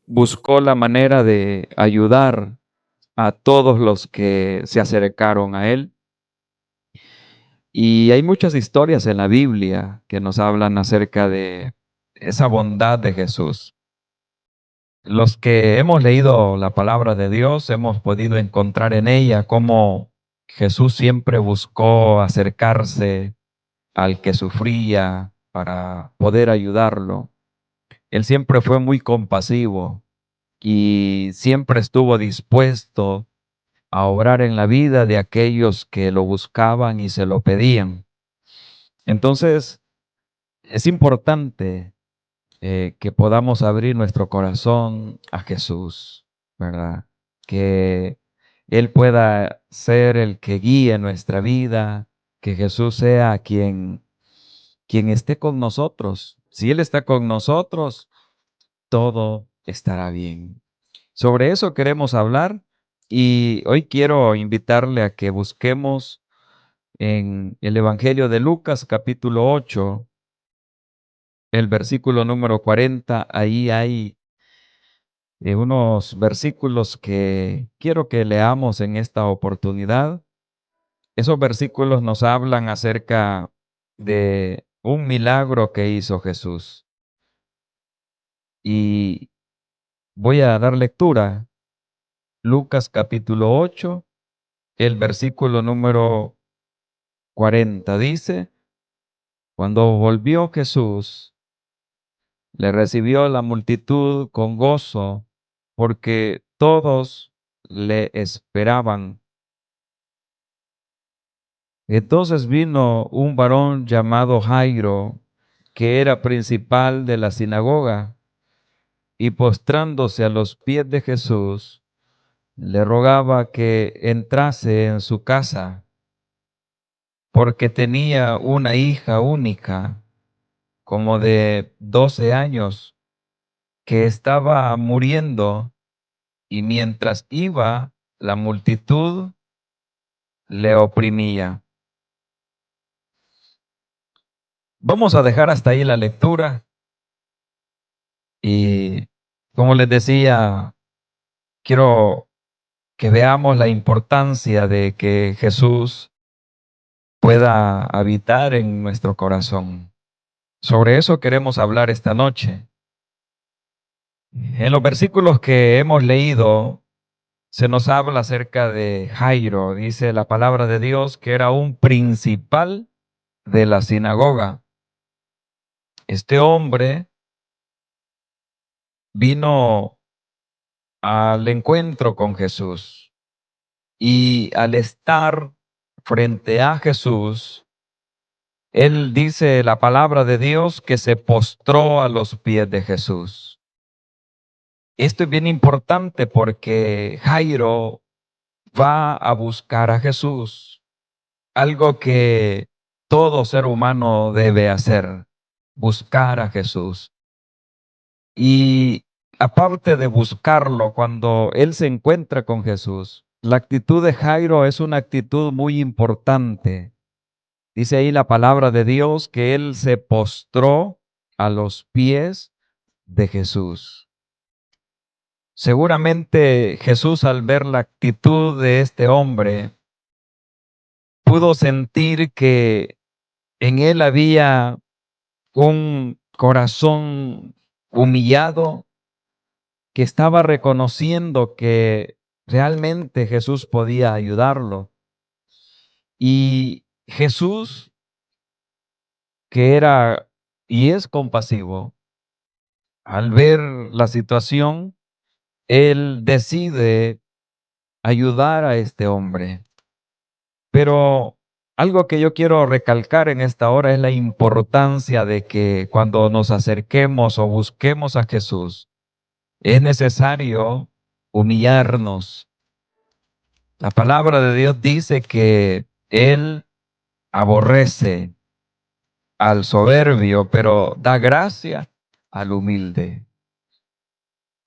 buscó la manera de ayudar a todos los que se acercaron a él. Y hay muchas historias en la Biblia que nos hablan acerca de esa bondad de Jesús. Los que hemos leído la palabra de Dios hemos podido encontrar en ella cómo Jesús siempre buscó acercarse al que sufría para poder ayudarlo. Él siempre fue muy compasivo y siempre estuvo dispuesto a obrar en la vida de aquellos que lo buscaban y se lo pedían. Entonces, es importante que podamos abrir nuestro corazón a Jesús, ¿verdad? Que Él pueda ser el que guíe nuestra vida, que Jesús sea quien esté con nosotros. Si Él está con nosotros, todo estará bien. Sobre eso queremos hablar y hoy quiero invitarle a que busquemos en el Evangelio de Lucas capítulo 8, el versículo número 40. Ahí hay unos versículos que quiero que leamos en esta oportunidad. Esos versículos nos hablan acerca de un milagro que hizo Jesús. Y voy a dar lectura. Lucas capítulo 8, el versículo número 40 dice: Cuando volvió Jesús, le recibió la multitud con gozo, porque todos le esperaban. Entonces vino un varón llamado Jairo, que era principal de la sinagoga, y postrándose a los pies de Jesús, le rogaba que entrase en su casa, porque tenía una hija única, como de 12 años, que estaba muriendo, y mientras iba, la multitud le oprimía. Vamos a dejar hasta ahí la lectura y, como les decía, quiero que veamos la importancia de que Jesús pueda habitar en nuestro corazón. Sobre eso queremos hablar esta noche. En los versículos que hemos leído, se nos habla acerca de Jairo. Dice la palabra de Dios que era un principal de la sinagoga. Este hombre vino al encuentro con Jesús y al estar frente a Jesús, él dice la palabra de Dios que se postró a los pies de Jesús. Esto es bien importante porque Jairo va a buscar a Jesús, algo que todo ser humano debe hacer, buscar a Jesús. Y aparte de buscarlo, cuando él se encuentra con Jesús, la actitud de Jairo es una actitud muy importante. Dice ahí la palabra de Dios que él se postró a los pies de Jesús. Seguramente Jesús, al ver la actitud de este hombre, pudo sentir que en él había un corazón humillado, que estaba reconociendo que realmente Jesús podía ayudarlo. Y Jesús, que era y es compasivo, al ver la situación, él decide ayudar a este hombre. Pero algo que yo quiero recalcar en esta hora es la importancia de que cuando nos acerquemos o busquemos a Jesús, es necesario humillarnos. La palabra de Dios dice que Él aborrece al soberbio, pero da gracia al humilde.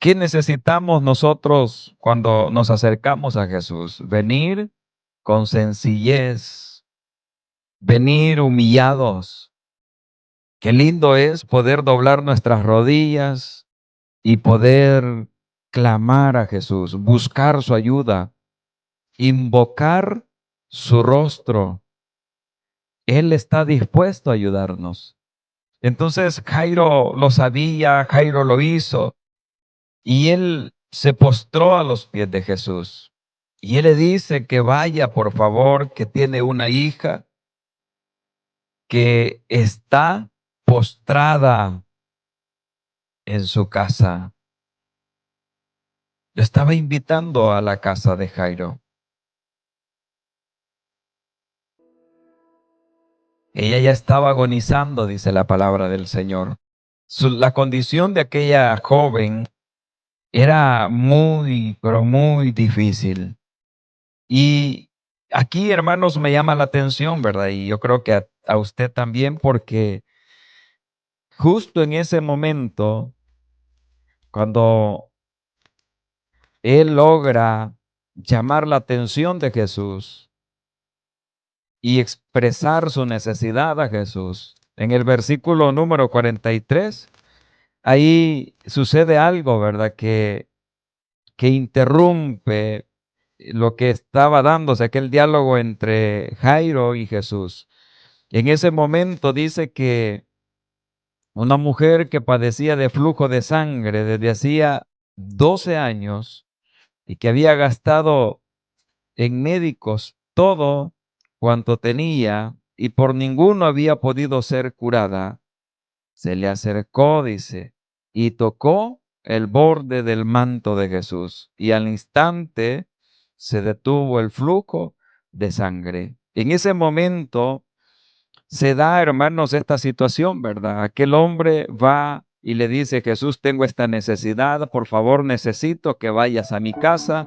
¿Qué necesitamos nosotros cuando nos acercamos a Jesús? Venir con sencillez, venir humillados. Qué lindo es poder doblar nuestras rodillas y poder clamar a Jesús, buscar su ayuda, invocar su rostro. Él está dispuesto a ayudarnos. Entonces Jairo lo sabía, Jairo lo hizo y él se postró a los pies de Jesús. Y él le dice que vaya, por favor, que tiene una hija que está postrada en su casa. Lo estaba invitando a la casa de Jairo. Ella ya estaba agonizando, dice la palabra del Señor. La condición de aquella joven era muy, pero muy difícil. Y aquí, hermanos, me llama la atención, ¿verdad? Y yo creo que a usted también, porque justo en ese momento, cuando él logra llamar la atención de Jesús y expresar su necesidad a Jesús, en el versículo número 43, ahí sucede algo, ¿verdad? Que interrumpe lo que estaba dándose, aquel diálogo entre Jairo y Jesús. En ese momento dice que una mujer que padecía de flujo de sangre desde hacía 12 años y que había gastado en médicos todo cuanto tenía y por ninguno había podido ser curada, se le acercó, dice, y tocó el borde del manto de Jesús. Y al instante se detuvo el flujo de sangre. En ese momento se da, hermanos, esta situación, ¿verdad? Aquel hombre va y le dice, Jesús, tengo esta necesidad, por favor, necesito que vayas a mi casa,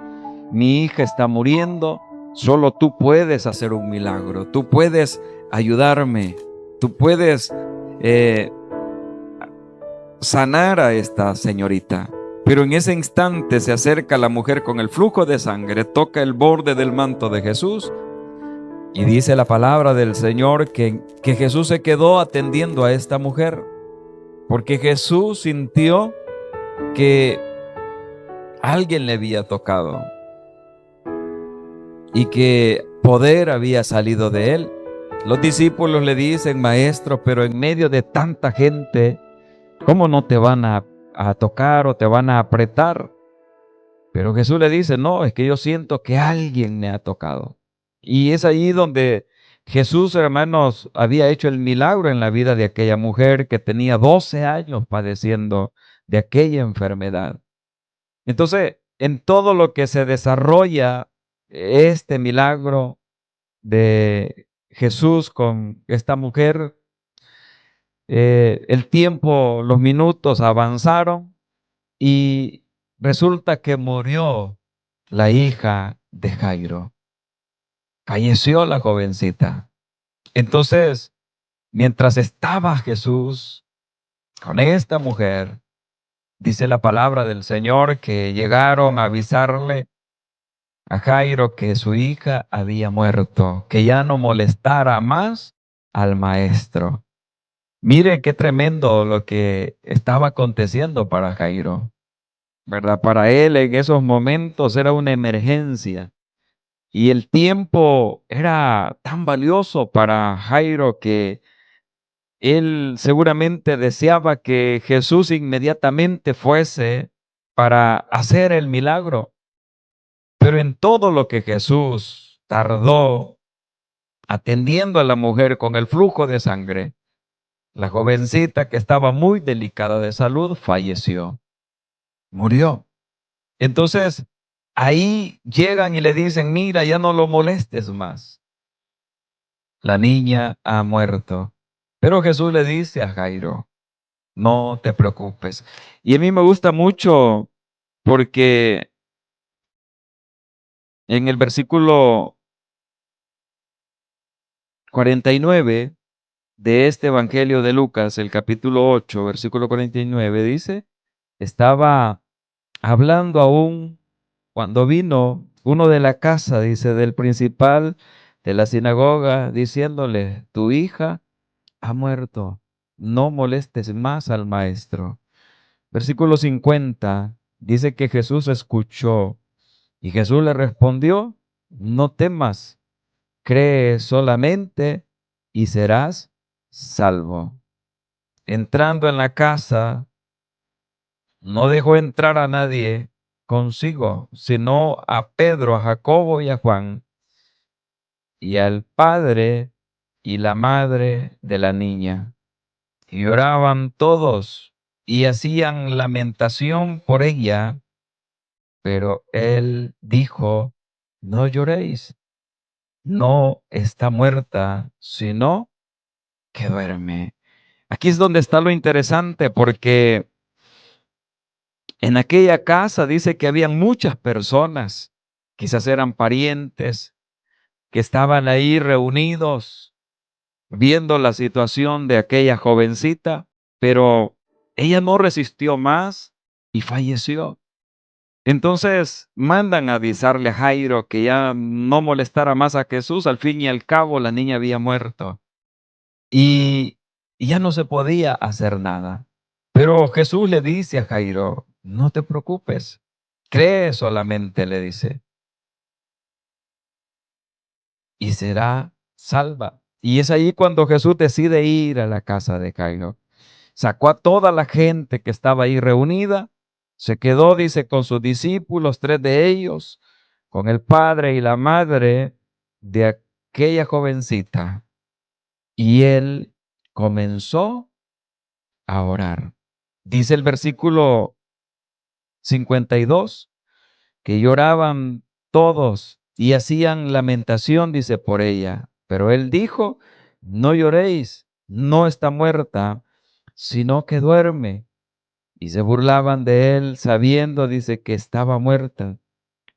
mi hija está muriendo, solo tú puedes hacer un milagro, tú puedes ayudarme, tú puedes sanar a esta señorita. Pero en ese instante se acerca la mujer con el flujo de sangre, toca el borde del manto de Jesús y dice la palabra del Señor que Jesús se quedó atendiendo a esta mujer, porque Jesús sintió que alguien le había tocado y que poder había salido de él. Los discípulos le dicen, maestro, pero en medio de tanta gente, ¿cómo no te van a tocar o te van a apretar? Pero Jesús le dice, no, es que yo siento que alguien me ha tocado. Y es ahí donde Jesús, hermanos, había hecho el milagro en la vida de aquella mujer que tenía 12 años padeciendo de aquella enfermedad. Entonces, en todo lo que se desarrolla este milagro de Jesús con esta mujer, el tiempo, los minutos avanzaron y resulta que murió la hija de Jairo. Falleció la jovencita. Entonces, mientras estaba Jesús con esta mujer, dice la palabra del Señor que llegaron a avisarle a Jairo que su hija había muerto, que ya no molestara más al maestro. Mire qué tremendo lo que estaba aconteciendo para Jairo, ¿verdad? Para él en esos momentos era una emergencia. Y el tiempo era tan valioso para Jairo que él seguramente deseaba que Jesús inmediatamente fuese para hacer el milagro. Pero en todo lo que Jesús tardó atendiendo a la mujer con el flujo de sangre, la jovencita que estaba muy delicada de salud falleció, murió. Entonces, ahí llegan y le dicen, mira, ya no lo molestes más. La niña ha muerto. Pero Jesús le dice a Jairo, no te preocupes. Y a mí me gusta mucho porque en el versículo 49 de este Evangelio de Lucas, el capítulo 8, versículo 49, dice, estaba hablando aún cuando vino uno de la casa, dice, del principal de la sinagoga, diciéndole, tu hija ha muerto, no molestes más al maestro. Versículo 50 dice que Jesús escuchó y Jesús le respondió: no temas, cree solamente y serás salvo. Entrando en la casa, no dejó entrar a nadie consigo, sino a Pedro, a Jacobo y a Juan, y al padre y la madre de la niña. Y lloraban todos y hacían lamentación por ella, pero él dijo: no lloréis, no está muerta, sino que duerme. Aquí es donde está lo interesante, porque en aquella casa dice que habían muchas personas, quizás eran parientes, que estaban ahí reunidos viendo la situación de aquella jovencita, pero ella no resistió más y falleció. Entonces mandan a avisarle a Jairo que ya no molestara más a Jesús. Al fin y al cabo la niña había muerto y ya no se podía hacer nada. Pero Jesús le dice a Jairo: no te preocupes, cree solamente, le dice, y será salva. Y es ahí cuando Jesús decide ir a la casa de Jairo. Sacó a toda la gente que estaba ahí reunida, se quedó, dice, con sus discípulos, 3 de ellos, con el padre y la madre de aquella jovencita. Y él comenzó a orar. Dice el versículo 52 que lloraban todos y hacían lamentación, dice, por ella. Pero él dijo: no lloréis, no está muerta, sino que duerme. Y se burlaban de él, sabiendo, dice, que estaba muerta.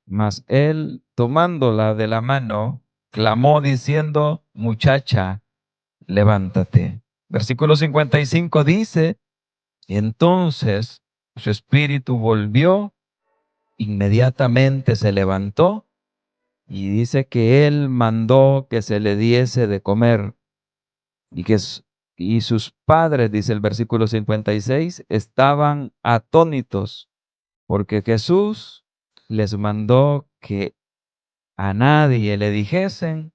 Mas él, tomándola de la mano, clamó diciendo: muchacha, levántate. Versículo 55 dice: entonces su espíritu volvió, inmediatamente se levantó, y dice que él mandó que se le diese de comer, y que y sus padres, dice el versículo 56, estaban atónitos, porque Jesús les mandó que a nadie le dijesen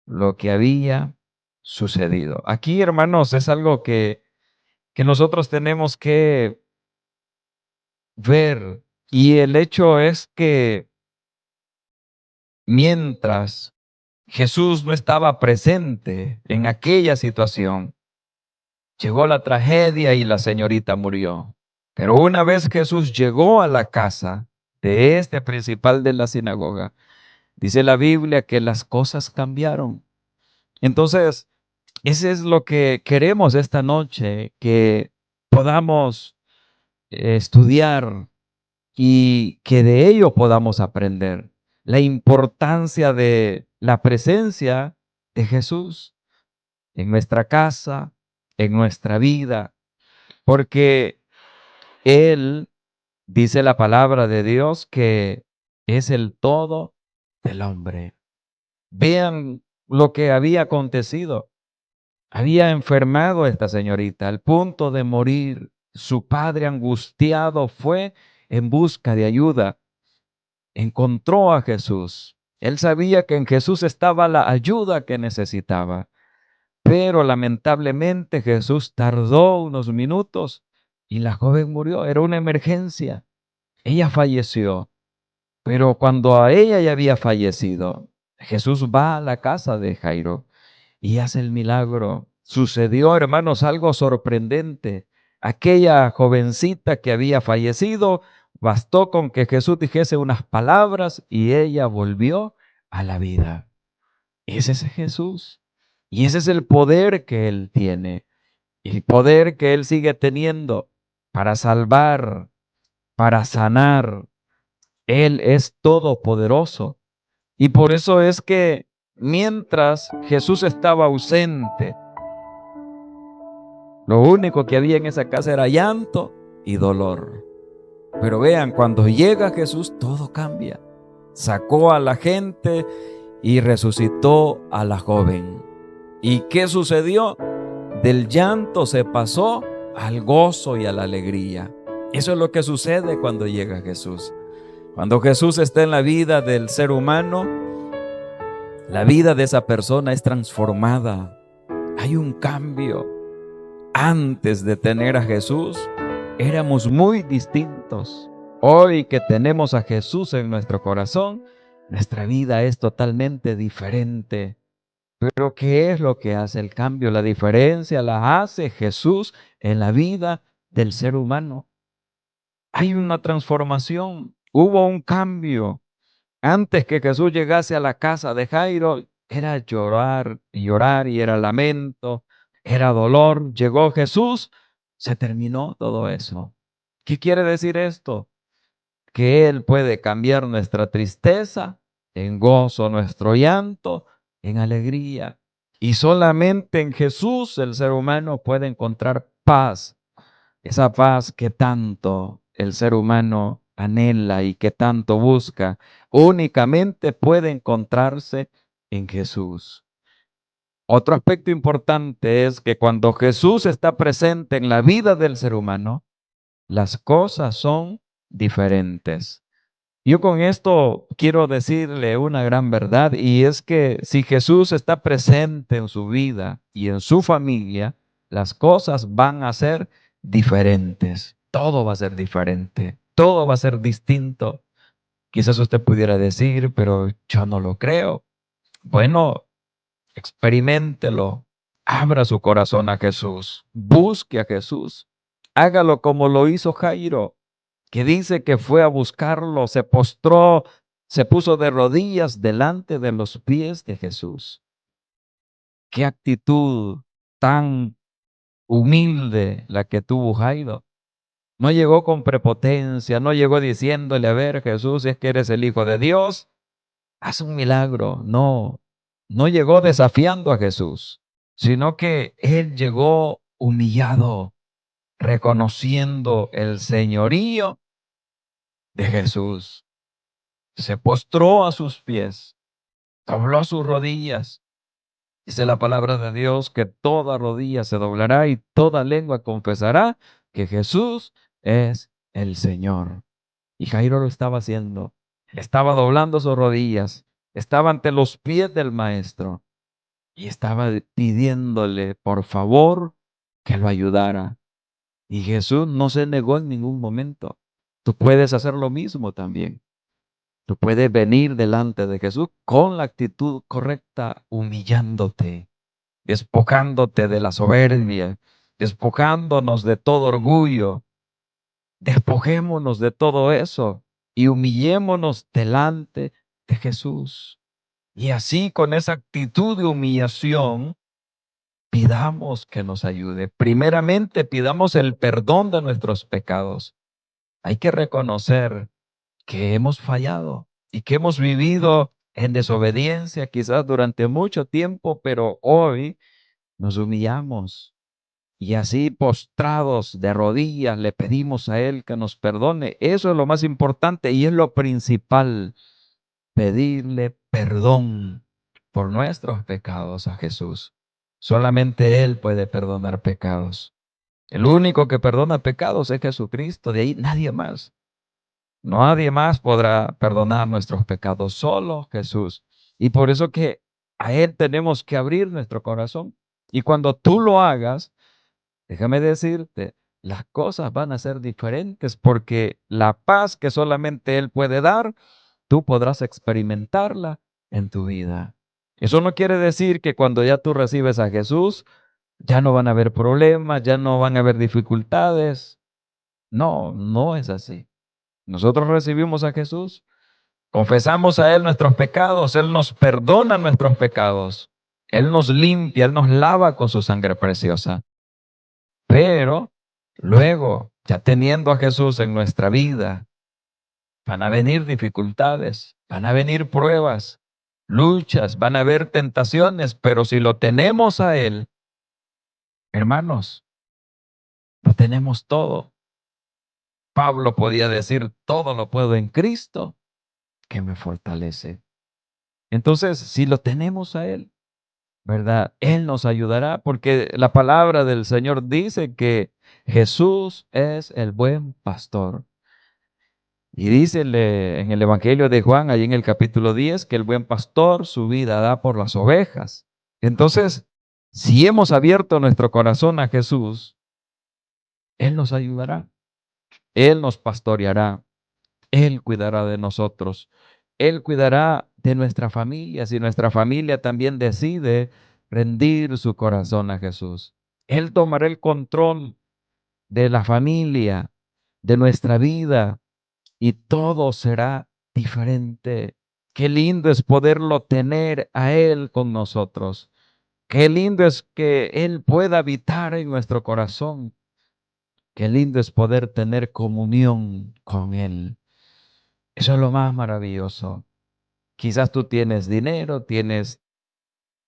lo que había sucedido. Aquí, hermanos, es algo que nosotros tenemos que ver, y el hecho es que mientras Jesús no estaba presente en aquella situación, llegó la tragedia y la señorita murió. Pero una vez Jesús llegó a la casa de este principal de la sinagoga, dice la Biblia que las cosas cambiaron. Entonces, ese es lo que queremos esta noche, que podamos estudiar y que de ello podamos aprender la importancia de la presencia de Jesús en nuestra casa, en nuestra vida, porque Él, dice la palabra de Dios, que es el todo del hombre. Vean lo que había acontecido. Había enfermado esta señorita al punto de morir. Su padre, angustiado, fue en busca de ayuda. Encontró a Jesús. Él sabía que en Jesús estaba la ayuda que necesitaba. Pero lamentablemente Jesús tardó unos minutos y la joven murió. Era una emergencia. Ella falleció. Pero cuando a ella ya había fallecido, Jesús va a la casa de Jairo y hace el milagro. Sucedió, hermanos, algo sorprendente. Aquella jovencita que había fallecido, bastó con que Jesús dijese unas palabras y ella volvió a la vida. Ese es Jesús. Y ese es el poder que Él tiene. Y el poder que Él sigue teniendo para salvar, para sanar. Él es todopoderoso. Y por eso es que mientras Jesús estaba ausente, lo único que había en esa casa era llanto y dolor. Pero vean, cuando llega Jesús, todo cambia. Sacó a la gente y resucitó a la joven. ¿Y qué sucedió? Del llanto se pasó al gozo y a la alegría. Eso es lo que sucede cuando llega Jesús. Cuando Jesús está en la vida del ser humano, la vida de esa persona es transformada. Hay un cambio. Antes de tener a Jesús, éramos muy distintos. Hoy que tenemos a Jesús en nuestro corazón, nuestra vida es totalmente diferente. Pero ¿qué es lo que hace el cambio? La diferencia la hace Jesús en la vida del ser humano. Hay una transformación, hubo un cambio. Antes que Jesús llegase a la casa de Jairo, era llorar y llorar y era lamento, era dolor. Llegó Jesús, se terminó todo eso. ¿Qué quiere decir esto? Que Él puede cambiar nuestra tristeza en gozo, nuestro llanto en alegría. Y solamente en Jesús el ser humano puede encontrar paz, esa paz que tanto el ser humano anhela y que tanto busca, únicamente puede encontrarse en Jesús. Otro aspecto importante es que cuando Jesús está presente en la vida del ser humano, las cosas son diferentes. Yo con esto quiero decirle una gran verdad y es que si Jesús está presente en su vida y en su familia, las cosas van a ser diferentes. Todo va a ser diferente. Todo va a ser distinto. Quizás usted pudiera decir, pero yo no lo creo. Bueno, experiméntelo. Abra su corazón a Jesús. Busque a Jesús. Hágalo como lo hizo Jairo, que dice que fue a buscarlo, se postró, se puso de rodillas delante de los pies de Jesús. Qué actitud tan humilde la que tuvo Jairo. No llegó con prepotencia, no llegó diciéndole, a ver, Jesús, si es que eres el Hijo de Dios, haz un milagro. No, no llegó desafiando a Jesús, sino que él llegó humillado, reconociendo el señorío de Jesús. Se postró a sus pies, dobló sus rodillas. Dice la palabra de Dios que toda rodilla se doblará y toda lengua confesará que Jesús es el Señor. Y Jairo lo estaba haciendo. Estaba doblando sus rodillas. Estaba ante los pies del Maestro. Y estaba pidiéndole, por favor, que lo ayudara. Y Jesús no se negó en ningún momento. Tú puedes hacer lo mismo también. Tú puedes venir delante de Jesús con la actitud correcta, humillándote, despojándote de la soberbia, despojándonos de todo orgullo. Despojémonos de todo eso y humillémonos delante de Jesús. Y así, con esa actitud de humillación, pidamos que nos ayude. Primeramente, pidamos el perdón de nuestros pecados. Hay que reconocer que hemos fallado y que hemos vivido en desobediencia quizás durante mucho tiempo, pero hoy nos humillamos y así postrados de rodillas le pedimos a Él que nos perdone. Eso es lo más importante y es lo principal, pedirle perdón por nuestros pecados a Jesús. Solamente Él puede perdonar pecados. El único que perdona pecados es Jesucristo, de ahí nadie más. Nadie más podrá perdonar nuestros pecados, solo Jesús. Y por eso que a Él tenemos que abrir nuestro corazón. Y cuando tú lo hagas, déjame decirte, las cosas van a ser diferentes porque la paz que solamente Él puede dar, tú podrás experimentarla en tu vida. Eso no quiere decir que cuando ya tú recibes a Jesús, ya no van a haber problemas, ya no van a haber dificultades. No, no es así. Nosotros recibimos a Jesús, confesamos a Él nuestros pecados, Él nos perdona nuestros pecados, Él nos limpia, Él nos lava con su sangre preciosa. Pero luego, ya teniendo a Jesús en nuestra vida, van a venir dificultades, van a venir pruebas, luchas, van a haber tentaciones, pero si lo tenemos a Él, hermanos, lo tenemos todo. Pablo podía decir, todo lo puedo en Cristo que me fortalece. Entonces, si lo tenemos a Él, ¿verdad? Él nos ayudará porque la palabra del Señor dice que Jesús es el buen pastor. Y dice en el Evangelio de Juan, ahí en el capítulo 10, que el buen pastor su vida da por las ovejas. Entonces, si hemos abierto nuestro corazón a Jesús, Él nos ayudará, Él nos pastoreará, Él cuidará de nosotros, Él cuidará de nuestra familia, si nuestra familia también decide rendir su corazón a Jesús. Él tomará el control de la familia, de nuestra vida, y todo será diferente. Qué lindo es poderlo tener a Él con nosotros. Qué lindo es que Él pueda habitar en nuestro corazón. Qué lindo es poder tener comunión con Él. Eso es lo más maravilloso. Quizás tú tienes dinero, tienes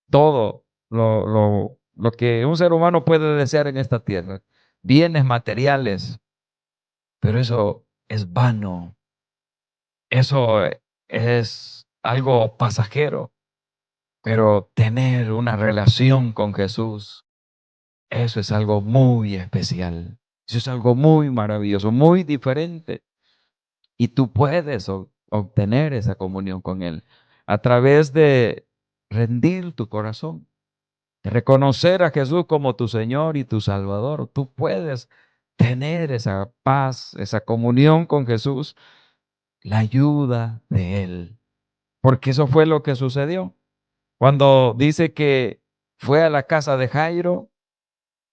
todo lo que un ser humano puede desear en esta tierra. Bienes materiales, pero eso es vano. Eso es algo pasajero. Pero tener una relación con Jesús, eso es algo muy especial. Eso es algo muy maravilloso, muy diferente. Y tú puedes obtener esa comunión con Él a través de rendir tu corazón, de reconocer a Jesús como tu Señor y tu Salvador. Tú puedes tener esa paz, esa comunión con Jesús, la ayuda de Él. Porque eso fue lo que sucedió. Cuando dice que fue a la casa de Jairo,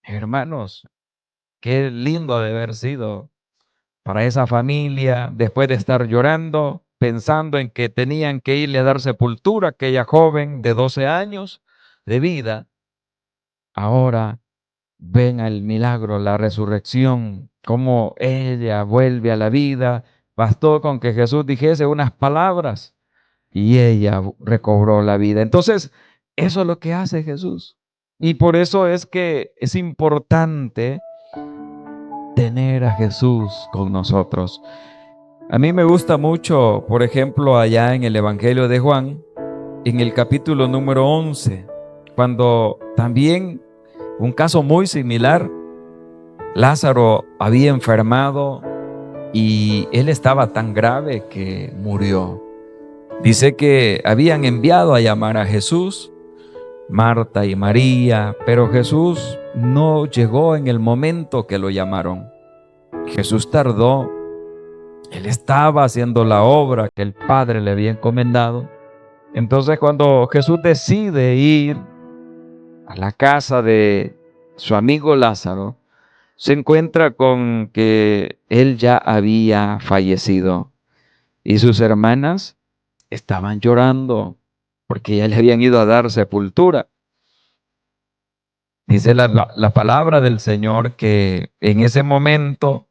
hermanos, qué lindo ha de haber sido para esa familia, después de estar llorando, pensando en que tenían que irle a dar sepultura a aquella joven de 12 años de vida. Ahora ven el milagro, la resurrección, cómo ella vuelve a la vida. Bastó con que Jesús dijese unas palabras y ella recobró la vida. Entonces, eso es lo que hace Jesús. Y por eso es que es importante tener a Jesús con nosotros. A mí me gusta mucho, por ejemplo, allá en el Evangelio de Juan, en el capítulo número 11, cuando también un caso muy similar, Lázaro había enfermado y él estaba tan grave que murió. Dice que habían enviado a llamar a Jesús, Marta y María, pero Jesús no llegó en el momento que lo llamaron. Jesús tardó. Él estaba haciendo la obra que el Padre le había encomendado. Entonces, cuando Jesús decide ir a la casa de su amigo Lázaro, se encuentra con que él ya había fallecido y sus hermanas estaban llorando porque ya le habían ido a dar sepultura. Dice la palabra del Señor que en ese momento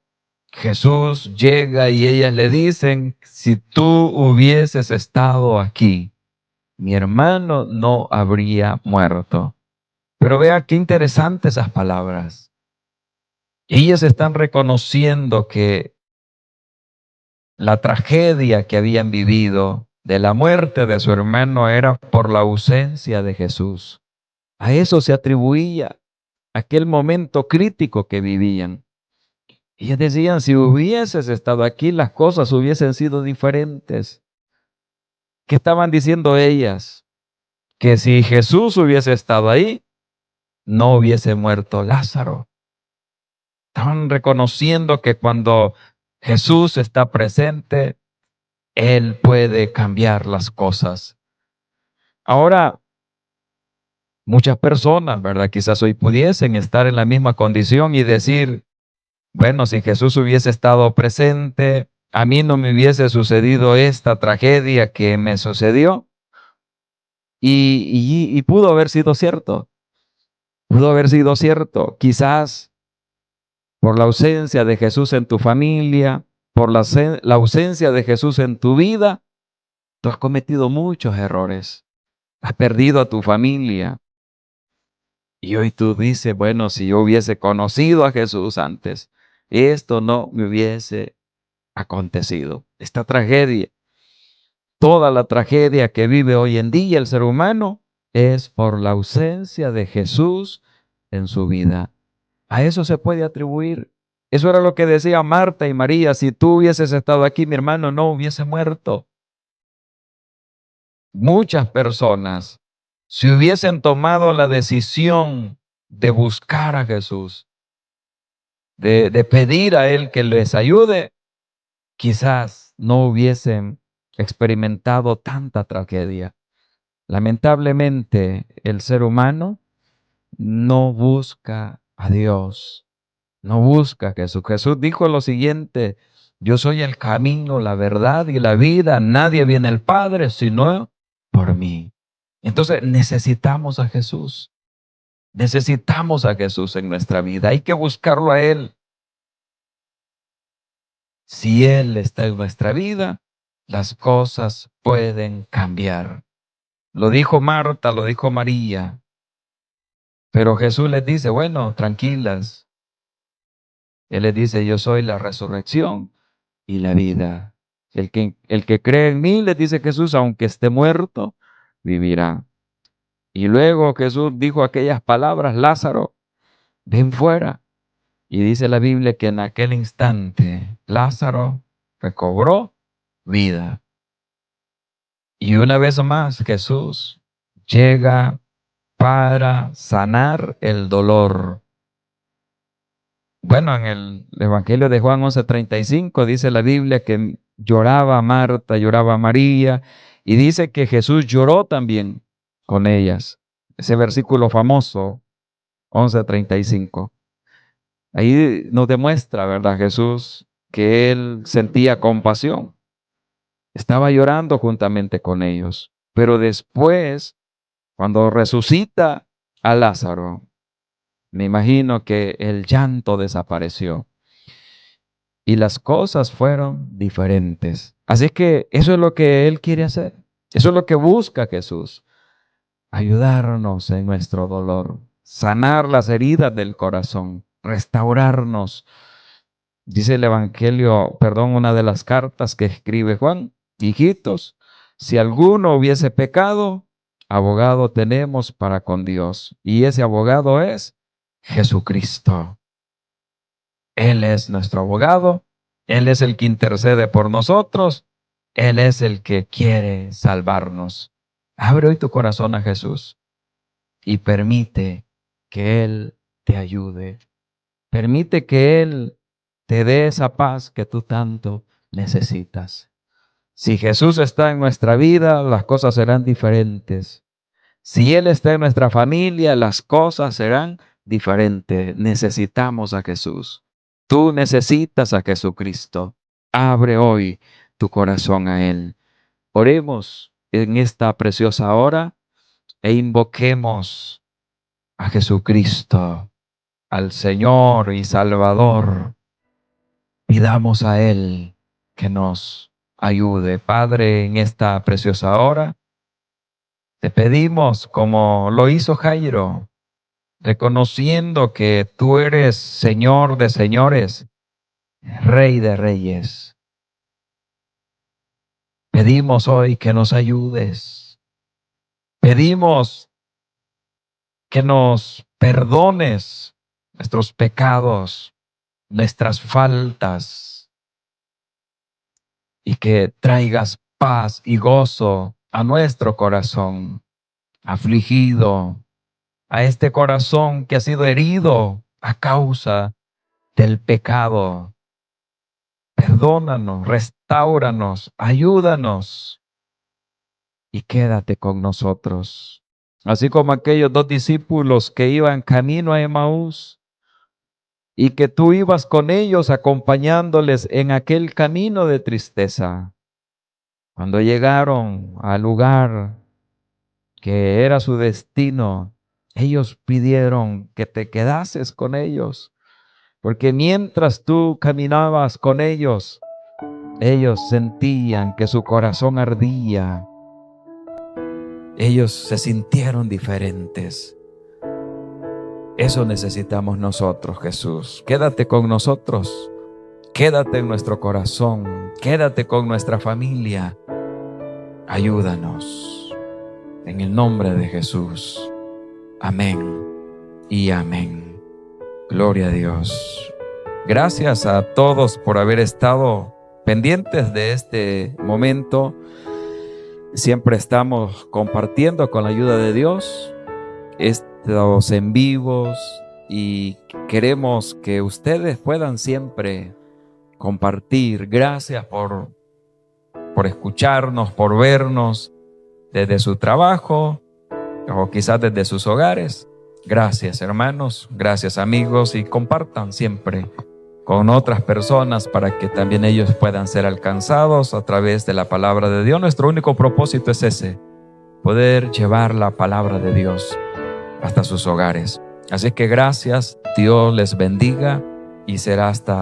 Jesús llega y ellas le dicen, si tú hubieses estado aquí, mi hermano no habría muerto. Pero vea qué interesantes esas palabras. Ellas están reconociendo que la tragedia que habían vivido de la muerte de su hermano era por la ausencia de Jesús. A eso se atribuía aquel momento crítico que vivían. Ellas decían, si hubieses estado aquí, las cosas hubiesen sido diferentes. ¿Qué estaban diciendo ellas? Que si Jesús hubiese estado ahí, no hubiese muerto Lázaro. Estaban reconociendo que cuando Jesús está presente, Él puede cambiar las cosas. Ahora, muchas personas, ¿verdad? Quizás hoy pudiesen estar en la misma condición y decir, bueno, si Jesús hubiese estado presente, a mí no me hubiese sucedido esta tragedia que me sucedió. Y pudo haber sido cierto. Pudo haber sido cierto. Quizás por la ausencia de Jesús en tu familia, por la ausencia de Jesús en tu vida, tú has cometido muchos errores. Has perdido a tu familia. Y hoy tú dices, bueno, si yo hubiese conocido a Jesús antes, esto no me hubiese acontecido. Esta tragedia, toda la tragedia que vive hoy en día el ser humano es por la ausencia de Jesús en su vida. A eso se puede atribuir. Eso era lo que decía Marta y María. Si tú hubieses estado aquí, mi hermano no hubiese muerto. Muchas personas, si hubiesen tomado la decisión de buscar a Jesús, de pedir a Él que les ayude, quizás no hubiesen experimentado tanta tragedia. Lamentablemente, el ser humano no busca a Dios, no busca a Jesús. Jesús dijo lo siguiente: yo soy el camino, la verdad y la vida. Nadie viene al Padre sino por mí. Entonces necesitamos a Jesús. Necesitamos a Jesús en nuestra vida. Hay que buscarlo a Él. Si Él está en nuestra vida, las cosas pueden cambiar. Lo dijo Marta, lo dijo María. Pero Jesús les dice, bueno, tranquilas. Él les dice, yo soy la resurrección y la vida. El que cree en mí, les dice Jesús, aunque esté muerto, vivirá. Y luego Jesús dijo aquellas palabras: Lázaro, ven fuera. Y dice la Biblia que en aquel instante Lázaro recobró vida. Y una vez más Jesús llega para sanar el dolor. Bueno, en el Evangelio de Juan 11:35 dice la Biblia que lloraba Marta, lloraba María, y dice que Jesús lloró también con ellas. Ese versículo famoso, 11:35. Ahí nos demuestra, ¿verdad? Jesús, que Él sentía compasión. Estaba llorando juntamente con ellos. Pero después, cuando resucita a Lázaro, me imagino que el llanto desapareció y las cosas fueron diferentes. Así que eso es lo que Él quiere hacer. Eso es lo que busca Jesús. Ayudarnos en nuestro dolor, sanar las heridas del corazón, restaurarnos. Dice el Evangelio, una de las cartas que escribe Juan: hijitos, si alguno hubiese pecado, abogado tenemos para con Dios. Y ese abogado es Jesucristo. Él es nuestro abogado. Él es el que intercede por nosotros. Él es el que quiere salvarnos. Abre hoy tu corazón a Jesús y permite que Él te ayude. Permite que Él te dé esa paz que tú tanto necesitas. Si Jesús está en nuestra vida, las cosas serán diferentes. Si Él está en nuestra familia, las cosas serán diferentes. Necesitamos a Jesús. Tú necesitas a Jesucristo. Abre hoy tu corazón a Él. Oremos en esta preciosa hora e invoquemos a Jesucristo, al Señor y Salvador. Pidamos a Él que nos ayude. Padre, en esta preciosa hora, te pedimos, como lo hizo Jairo, reconociendo que tú eres Señor de señores, Rey de reyes. Pedimos hoy que nos ayudes. Pedimos que nos perdones nuestros pecados, nuestras faltas, y que traigas paz y gozo a nuestro corazón afligido, a este corazón que ha sido herido a causa del pecado. Perdónanos, restáuranos, ayúdanos y quédate con nosotros. Así como aquellos dos discípulos que iban camino a Emaús y que tú ibas con ellos acompañándoles en aquel camino de tristeza. Cuando llegaron al lugar que era su destino, ellos pidieron que te quedases con ellos, porque mientras tú caminabas con ellos sentían que su corazón ardía. Ellos se sintieron diferentes. Eso necesitamos nosotros, Jesús. Quédate con nosotros. Quédate en nuestro corazón. Quédate con nuestra familia. Ayúdanos. En el nombre de Jesús. Amén y amén. Gloria a Dios. Gracias a todos por haber estado pendientes de este momento. Siempre estamos compartiendo con la ayuda de Dios estos en vivos y queremos que ustedes puedan siempre compartir. Gracias por escucharnos, por vernos desde su trabajo o quizás desde sus hogares. Gracias, hermanos, gracias, amigos, y compartan siempre con otras personas para que también ellos puedan ser alcanzados a través de la palabra de Dios. Nuestro único propósito es ese, poder llevar la palabra de Dios hasta sus hogares. Así que gracias, Dios les bendiga y será hasta